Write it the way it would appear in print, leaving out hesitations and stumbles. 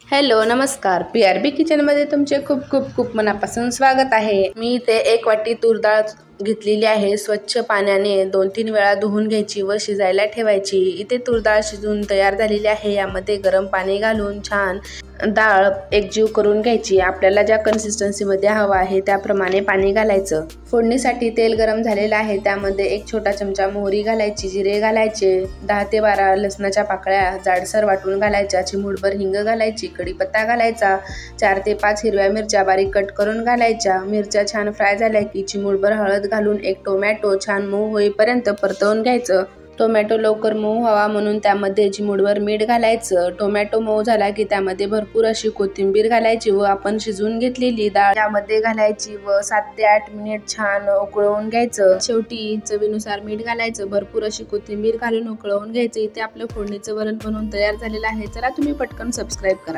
Hello नमस्कार. PRB किचनमध्ये तुमचे खूप खूप खूप मनापासून स्वागत आहे. मी इथे 1 वाटी तूर डाळ घेतलेली आहे. स्वच्छ पाण्याने 2-3 वेळा धुवून घ्यायची व शिजायला ठेवायची. इथे तूर डाळ शिजून तयार झालेली आहे. यामध्ये गरम पाणी घालून छान डाळ एकजीव करून घ्यायची. आपल्याला ज्या कन्सिस्टन्सीमध्ये हवा आहे त्याप्रमाणे पाणी घालायचं. फोडणीसाठी तेल गरम झालेलं आहे. त्यामध्ये 1 छोटा चमचा मोहरी घालायची, जिरे घालायचे, 10 ते 12 लसणाच्या पाकळ्या जाडसर वाटून घालायच्या, चिमूटभर हिंग घालायची, कढीपत्ता घालायचा, 4 ते 5 हिरव्या मिरच्या बारीक कट करून घालायच्या. मिरच्या छान फ्राय झाल्या की चिमूटभर हळद घालून 1 टोमॅटो छान मऊ होईपर्यंत परतवून घ्यायचं. टोमॅटो लवकर मऊ व्हावा म्हणून त्यामध्ये चिमूटभर मीठ घालायचं. टोमॅटो मऊ झाला की त्यामध्ये भरपूर अशी कोथिंबीर घालायची व आपण शिजवून घेतलेली डाळ त्यामध्ये घालायची व 7 ते 8 मिनिट छान उकळवून घ्यायचं. शेवटी चवीनुसार मीठ घालायचं. भरपूर अशी कोथिंबीर घालून उकळवून घ्यायचं. इथे आपलं फोडणीचं वरण बनवून तयार झालेलं आहे. चला तुम्ही पटकन सबस्क्राईब करा.